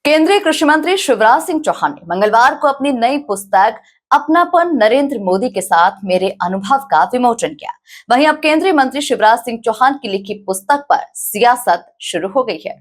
केंद्रीय कृषि मंत्री शिवराज सिंह चौहान ने मंगलवार को अपनी नई पुस्तक अपनापन नरेंद्र मोदी के साथ मेरे अनुभव का विमोचन किया। वहीं अब केंद्रीय मंत्री शिवराज सिंह चौहान की लिखी पुस्तक पर सियासत शुरू हो गई है।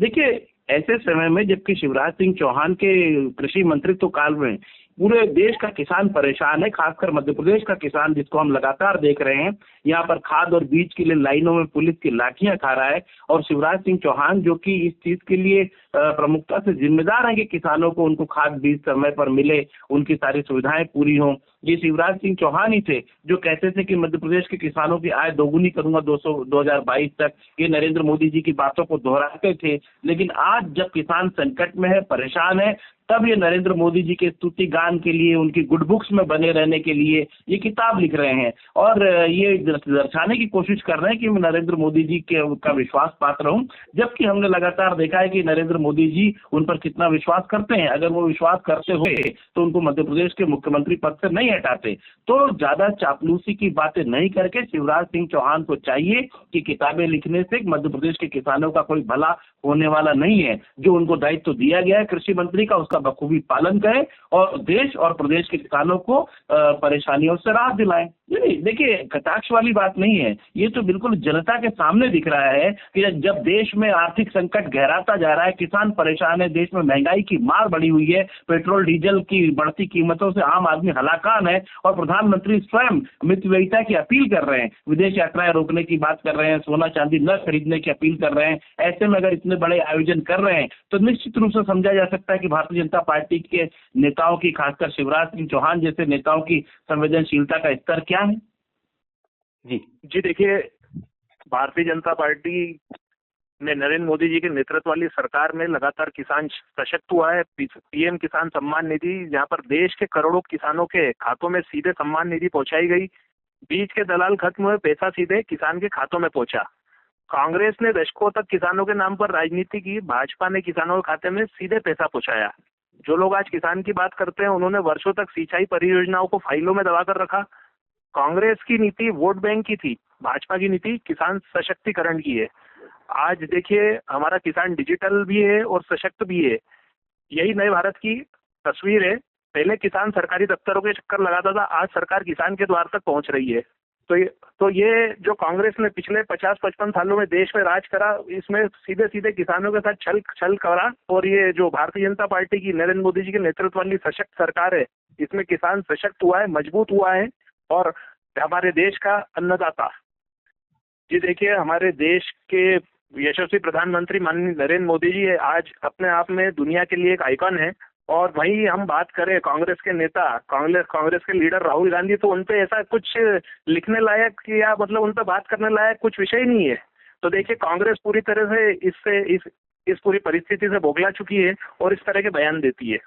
देखिए, ऐसे समय में जबकि शिवराज सिंह चौहान के कृषि मंत्रित्व काल में पूरे देश का किसान परेशान है, खासकर मध्य प्रदेश का किसान जिसको हम लगातार देख रहे हैं, यहाँ पर खाद और बीज के लिए लाइनों में पुलिस की लाठियां खा रहा है। और शिवराज सिंह चौहान जो कि इस चीज के लिए प्रमुखता से जिम्मेदार है कि किसानों को उनको खाद बीज समय पर मिले, उनकी सारी सुविधाएं पूरी हों। ये शिवराज सिंह चौहान ही थे जो कहते थे कि मध्य प्रदेश के किसानों की आय दोगुनी करूंगा 2022 तक। ये नरेंद्र मोदी जी की बातों को दोहराते थे। लेकिन आज जब किसान संकट में है, परेशान है, तब ये नरेंद्र मोदी जी के स्तुति गान के लिए, उनकी गुड बुक्स में बने रहने के लिए ये किताब लिख रहे हैं और ये दर्शाने की कोशिश कर रहे हैं कि मैं नरेंद्र मोदी जी के का विश्वास पात्र हूं। जबकि हमने लगातार देखा है कि नरेंद्र मोदी जी उन पर कितना विश्वास करते हैं। अगर वो विश्वास करते हुए तो उनको मध्य प्रदेश के मुख्यमंत्री पद से नहीं हटाते। तो ज्यादा चापलूसी की बातें नहीं करके शिवराज सिंह चौहान को चाहिए कि किताबें लिखने से मध्य प्रदेश के किसानों का कोई भला होने वाला नहीं है। जो उनको दायित्व दिया गया है कृषि मंत्री का, उसका बखूबी पालन करें और देश और प्रदेश के किसानों को परेशानियों से राहत दिलाएं। नहीं, देखिए, कटाक्ष वाली बात नहीं है, ये तो बिल्कुल जनता के सामने दिख रहा है कि जब देश में आर्थिक संकट गहराता जा रहा है, किसान परेशान है, देश में महंगाई की मार बढ़ी हुई है, पेट्रोल डीजल की बढ़ती कीमतों से आम आदमी हलाकान है और प्रधानमंत्री स्वयं मितव्ययिता की अपील कर रहे हैं, विदेश यात्राएं रोकने की बात कर रहे हैं, सोना चांदी न खरीदने की अपील कर रहे हैं। ऐसे में अगर इतने बड़े आयोजन कर रहे हैं तो निश्चित रूप से समझा जा सकता है कि भारतीय जनता पार्टी के नेताओं की, खासकर शिवराज सिंह चौहान जैसे नेताओं की संवेदनशीलता का स्तर क्या है। जी देखिए, भारतीय जनता पार्टी ने नरेंद्र मोदी जी के नेतृत्व वाली सरकार में लगातार किसान सशक्त हुआ है। पीएम किसान सम्मान निधि, जहां पर देश के करोड़ों किसानों के खातों में सीधे सम्मान निधि पहुंचाई गई। बीज के दलाल खत्म हुए, पैसा सीधे किसान के खातों में पहुंचा। कांग्रेस ने दशकों तक किसानों के नाम पर राजनीति की, भाजपा ने किसानों के खाते में सीधे पैसा पहुंचाया। जो लोग आज किसान की बात करते हैं, उन्होंने वर्षों तक सिंचाई परियोजनाओं को फाइलों में दबाकर रखा। कांग्रेस की नीति वोट बैंक की थी, भाजपा की नीति किसान सशक्तिकरण की है। आज देखिए, हमारा किसान डिजिटल भी है और सशक्त भी है। यही नए भारत की तस्वीर है। पहले किसान सरकारी दफ्तरों के चक्कर लगाता था, आज सरकार किसान के द्वार तक पहुंच रही है। तो ये जो कांग्रेस ने पिछले 50-55 सालों में देश में राज करा, इसमें सीधे सीधे किसानों के साथ छल करा। और ये जो भारतीय जनता पार्टी की, नरेंद्र मोदी जी के नेतृत्व वाली सशक्त सरकार है, इसमें किसान सशक्त हुआ है, मजबूत हुआ है और हमारे देश का अन्नदाता। जी देखिए, हमारे देश के यशस्वी प्रधानमंत्री माननीय नरेंद्र मोदी जी आज अपने आप में दुनिया के लिए एक आइकन है। और वहीं हम बात करें कांग्रेस के नेता, कांग्रेस के लीडर राहुल गांधी, तो उनपे ऐसा कुछ लिखने लायक या मतलब उन पर बात करने लायक कुछ विषय नहीं है। तो देखिए, कांग्रेस पूरी तरह से इस पूरी परिस्थिति से बौखला चुकी है और इस तरह के बयान देती है।